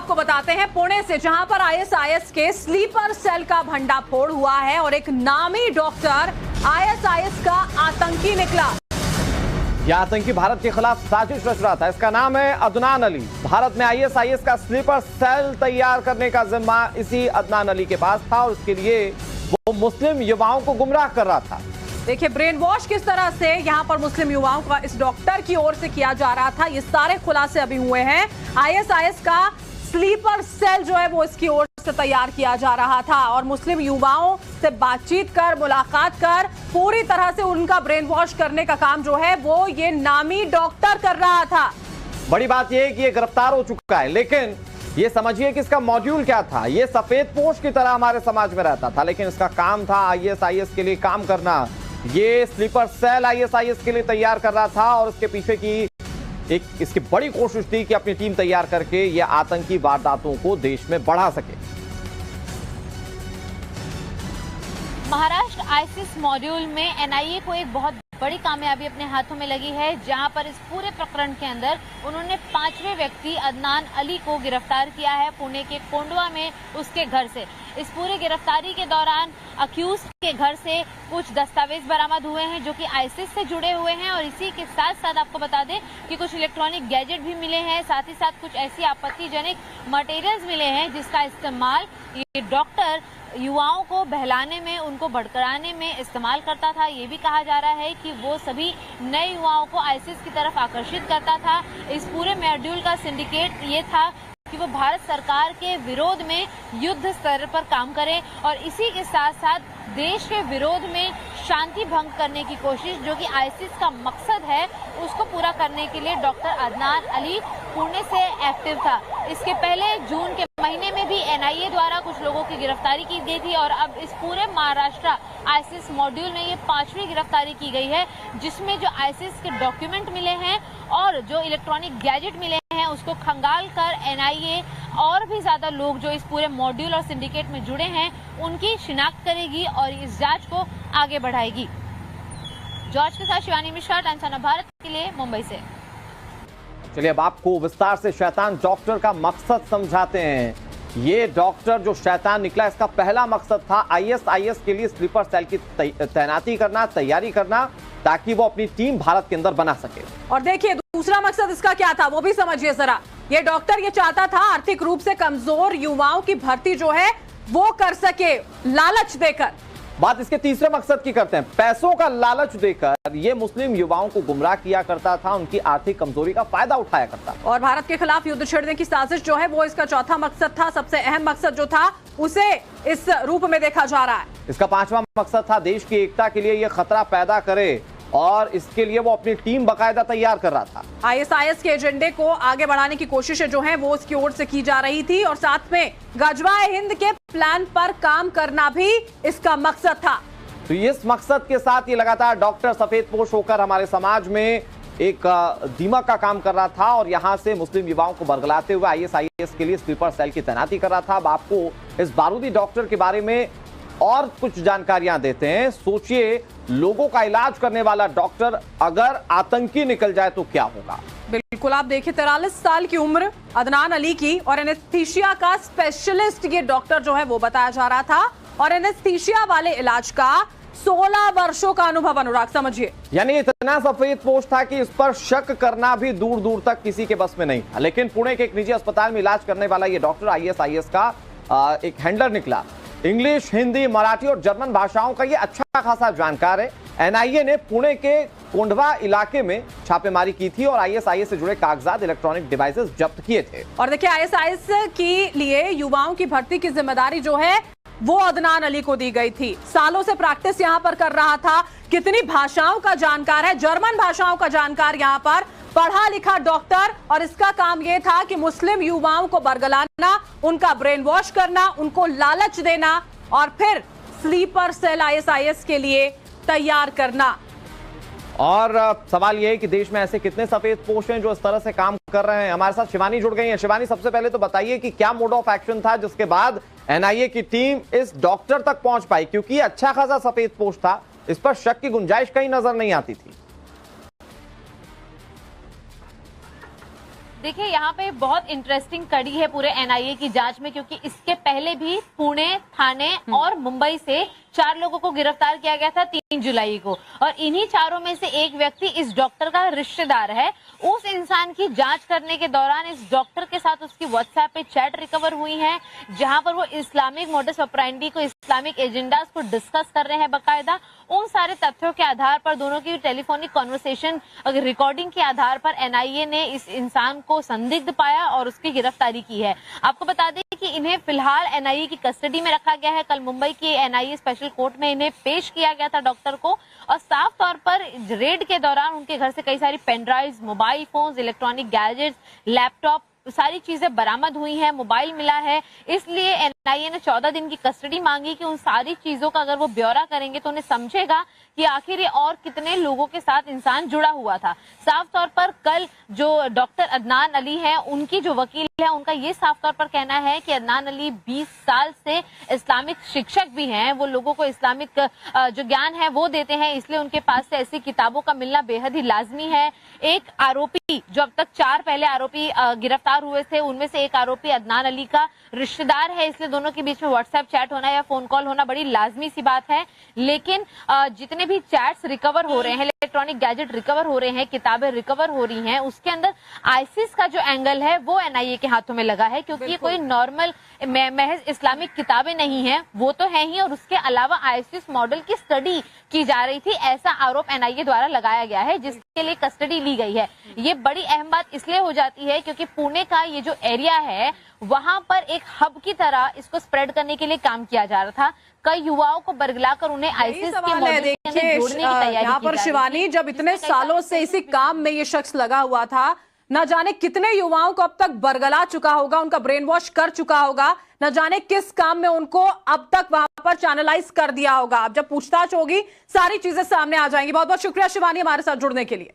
आपको बताते हैं पुणे से, जहां पर आईएसआईएस के स्लीपर सेल का भंडाफोड़ हुआ है और एक नामी डॉक्टर आईएसआईएस का आतंकी निकला। यह आतंकी भारत के खिलाफ साजिश रच रहा था। इसका नाम है अदनान अली। भारत में आईएसआईएस का स्लीपर सेल तैयार करने का जिम्मा इसी अदनान अली के पास था और उसके लिए वो मुस्लिम युवाओं को गुमराह कर रहा था। देखिए ब्रेन वॉश किस तरह से यहां पर मुस्लिम युवाओं का इस डॉक्टर की ओर से किया जा रहा था, ये सारे खुलासे अभी हुए हैं। आईएसआईएस का स्लीपर सेल जो है वो इसकी ओर से तैयार किया जा रहा था और मुस्लिम युवाओं से बातचीत कर, मुलाकात कर, पूरी तरह से उनका ब्रेन वॉश करने का काम जो है वो ये नामी डॉक्टर कर रहा था। बड़ी बात यह है कि ये गिरफ्तार हो चुका है, लेकिन ये समझिए कि इसका मॉड्यूल क्या था। ये सफेद पोश की तरह हमारे समाज में रहता था, लेकिन इसका काम था आईएसआईएस के लिए काम करना। ये स्लीपर सेल आईएसआईएस के लिए तैयार कर रहा था और इसके पीछे की इसकी बड़ी कोशिश थी कि अपनी टीम तैयार करके ये आतंकी वारदातों को देश में बढ़ा सके। महाराष्ट्र आईसिस मॉड्यूल में एनआईए को एक बहुत बड़ी कामयाबी अपने हाथों में लगी है, जहां पर इस पूरे प्रकरण के अंदर उन्होंने 5वें व्यक्ति अदनान अली को गिरफ्तार किया है पुणे के कोंडवा में उसके घर से। इस पूरे गिरफ्तारी के दौरान अक्यूज के घर से कुछ दस्तावेज बरामद हुए हैं जो कि आईसिस से जुड़े हुए हैं और इसी के साथ साथ आपको बता दें कि कुछ इलेक्ट्रॉनिक गैजेट भी मिले हैं, साथ ही साथ कुछ ऐसी आपत्तिजनक मटेरियल्स मिले हैं जिसका इस्तेमाल ये डॉक्टर युवाओं को बहलाने में, उनको भड़काने में इस्तेमाल करता था। ये भी कहा जा रहा है कि वो सभी नए युवाओं को आईसिस की तरफ आकर्षित करता था। इस पूरे मॉड्यूल का सिंडिकेट ये था कि वो भारत सरकार के विरोध में युद्ध स्तर पर काम करे और इसी के साथ साथ देश के विरोध में शांति भंग करने की कोशिश, जो कि आईसिस का मकसद है, उसको पूरा करने के लिए डॉक्टर अदनान अली पुणे से एक्टिव था। इसके पहले जून के महीने में भी एनआईए द्वारा कुछ लोगों की गिरफ्तारी की गई थी और अब इस पूरे महाराष्ट्र आईसिस मॉड्यूल में ये 5वीं गिरफ्तारी की गई है, जिसमें जो आईसिस के डॉक्यूमेंट मिले हैं और जो इलेक्ट्रॉनिक गैजेट मिले हैं उसको खंगाल कर एनआईए और भी ज्यादा लोग जो इस पूरे मॉड्यूल और सिंडिकेट में जुड़े हैं उनकी शिनाख्त करेगी और इस जांच को आगे बढ़ाएगी। जॉर्ज के साथ शिवानी मिश्रा, टाइम्स ऑफ भारत के लिए, मुंबई से। चलिए अब आपको विस्तार से शैतान डॉक्टर का मकसद समझाते हैं। ये डॉक्टर जो शैतान निकला, इसका पहला मकसद था आईएसआईएस के लिए स्लीपर सेल की तैनाती करना, तैयारी करना, ताकि वो अपनी टीम भारत के अंदर बना सके। और देखिए दूसरा मकसद इसका क्या था वो भी समझिए जरा। ये डॉक्टर ये चाहता था आर्थिक रूप से कमजोर युवाओं की भर्ती जो है वो कर सके लालच देकर। बात इसके तीसरे मकसद की करते हैं। पैसों का लालच देकर ये मुस्लिम युवाओं को गुमराह किया करता था, उनकी आर्थिक कमजोरी का फायदा उठाया करता था। और भारत के खिलाफ युद्ध छेड़ने की साजिश जो है वो इसका चौथा मकसद था। सबसे अहम मकसद जो था उसे इस रूप में देखा जा रहा है। इसका 5वां मकसद था देश की एकता के लिए ये खतरा पैदा करे और इसके लिए वो अपनी टीम बाकायदा तैयार कर रहा था। आईएसआईएस के एजेंडे को आगे बढ़ाने की कोशिशें जो हैं वो उसकी ओर से की जा रही थी और साथ में गजवाए हिंद के प्लान पर काम करना भी इसका मकसद था। तो इस मकसद के साथ ये लगातार डॉक्टर सफेद पोश होकर हमारे समाज में एक दीमक का काम कर रहा था और यहां से मुस्लिम युवाओं को बरगलाते हुए आईएसआईएस के लिए स्लीपर सेल की तैनाती कर रहा था। अब आपको इस बारूदी डॉक्टर के बारे में और कुछ जानकारियां देते हैं। सोचिए, लोगों का इलाज करने वाला डॉक्टर अगर आतंकी निकल जाए तो क्या होगा। बिल्कुल, आप देखिए 43 साल की उम्र अदनान अली की और एनेस्थीसिया का स्पेशलिस्ट ये डॉक्टर जो है वो बताया जा रहा था और एनेस्थीसिया वाले इलाज का 16 वर्षों का अनुभव। अनुराग समझिए, यानी इतना सफेद पोश था कि इस पर शक करना भी दूर दूर तक किसी के बस में नहीं था। लेकिन पुणे के एक निजी अस्पताल में इलाज करने वाला ये डॉक्टर आईएसआईएस का एक हैंडलर निकला। इंग्लिश, हिंदी, मराठी और जर्मन भाषाओं का ये अच्छा खासा जानकार है। एनआईए ने पुणे के कोंडवा इलाके में छापेमारी की थी और आईएसआईएस से जुड़े कागजात, इलेक्ट्रॉनिक डिवाइसेस जब्त किए थे। और देखिए आईएसआईएस के लिए युवाओं की भर्ती की जिम्मेदारी जो है वो अदनान अली को दी गई थी। सालों से प्रैक्टिस यहाँ पर कर रहा था। कितनी भाषाओं का जानकार है, जर्मन भाषाओं का जानकार यहाँ पर, पढ़ा लिखा डॉक्टर। और इसका काम यह था कि मुस्लिम युवाओं को बरगलाना, उनका ब्रेन वॉश करना, उनको लालच देना और फिर स्लीपर सेल आईएसआईएस के लिए तैयार करना। और सवाल यह है कि देश में ऐसे कितने सफेद पोश हैं जो इस तरह से काम कर रहे हैं। हमारे साथ शिवानी जुड़ गई हैं। शिवानी, सबसे पहले तो बताइए कि क्या मोड ऑफ एक्शन था जिसके बाद एनआईए की टीम इस डॉक्टर तक पहुंच पाई, क्योंकि अच्छा खासा सफेद पोश था, इस पर शक की गुंजाइश कहीं नजर नहीं आती थी। बिल्कुल, आप देखिए 43 साल की उम्र अदनान अली की और एनेस्थीसिया का स्पेशलिस्ट ये डॉक्टर जो है वो बताया जा रहा था और इस पूरे मॉड्यूल में ये 5वीं गिरफ्तारी की गई है, जिसमें जो आईएसआईएस का स्लीपर सेल तैयार करने का काम था वो आईएसआईएस के द्वारा किया जा रहा था। देखिए यहाँ पे बहुत इंटरेस्टिंग कड़ी है पूरे एनआईए की जांच में, क्योंकि इसके पहले भी पुणे, ठाणे और मुंबई से 4 लोगों को गिरफ्तार किया गया था 3 जुलाई को, और इन्हीं चारों में से एक व्यक्ति इस डॉक्टर का रिश्तेदार है। उस इंसान की जांच करने के दौरान इस डॉक्टर के साथ उसकी व्हाट्सएप पे चैट रिकवर हुई है, जहां पर वो इस्लामिक मोडस ऑपरेंडी को, इस्लामिक एजेंडास को डिस्कस कर रहे हैं बकायदा। उन सारे तथ्यों के आधार पर, दोनों की टेलीफोनिक कॉन्वर्सेशन रिकॉर्डिंग के आधार पर एनआईए ने इस इंसान को संदिग्ध पाया और उसकी गिरफ्तारी की है। आपको बता दें कि इन्हें फिलहाल एनआईए की कस्टडी में रखा गया है। कल मुंबई की एनआईए स्पेशल कोर्ट में इन्हें पेश किया गया था डॉक्टर को, और साफ तौर पर रेड के दौरान उनके घर से कई सारी pen drives, mobile phones, electronic gadgets, laptop, सारी चीजें बरामद हुई हैं, मोबाइल मिला है। इसलिए एनआईए ने 14 दिन की कस्टडी मांगी कि उन सारी चीजों का अगर वो ब्यौरा करेंगे तो उन्हें समझेगा कि आखिर ये और कितने लोगों के साथ इंसान जुड़ा हुआ था। साफ तौर पर कल जो डॉक्टर अदनान अली हैं, उनकी जो वकील है, उनका ये साफ तौर पर कहना है कि अदनान अली 20 साल से इस्लामिक शिक्षक भी हैं, वो लोगों को इस्लामिक जो ज्ञान है वो देते हैं, इसलिए उनके पास से ऐसी किताबों का मिलना बेहद ही लाजमी है। एक आरोपी, जो अब तक 4 पहले आरोपी गिरफ्तार हुए थे, उनमें से एक आरोपी अदनान अली का रिश्तेदार है, इसलिए दोनों के बीच में व्हाट्सएप चैट होना या फोन कॉल होना बड़ी लाजमी सी बात है। लेकिन जितने भी चैट्स रिकवर हो रहे हैं, इलेक्ट्रॉनिक गैजेट रिकवर हो रहे हैं, किताबें रिकवर हो रही हैं, उसके अंदर आईसिस का जो एंगल है वो एनआईए के हाथों में लगा है, क्योंकि ये कोई नॉर्मल महज इस्लामिक किताबें नहीं है, वो तो है ही, और उसके अलावा आईसिस मॉडल की स्टडी की जा रही थी, ऐसा आरोप एनआईए द्वारा लगाया गया है, जिसके लिए कस्टडी ली गई है। ये बड़ी अहम बात इसलिए हो जाती है क्योंकि पुणे का ये जो एरिया है, वहां पर एक हब की तरह इसको स्प्रेड करने के लिए काम किया जा रहा था। कई युवाओं को बरगलाकर उन्हें आईसिस के मॉडल के अंदर जोड़ने की तैयारी यहाँ पर शिवानी, जब इतने सालों से इसी काम में ये शख्स लगा हुआ था, न जाने कितने युवाओं को अब तक बरगला चुका होगा, उनका ब्रेन वॉश कर चुका होगा, न जाने किस काम में उनको अब तक वहां पर चैनलाइज कर दिया होगा। अब जब पूछताछ होगी सारी चीजें सामने आ जाएंगी। बहुत बहुत शुक्रिया शिवानी हमारे साथ जुड़ने के लिए।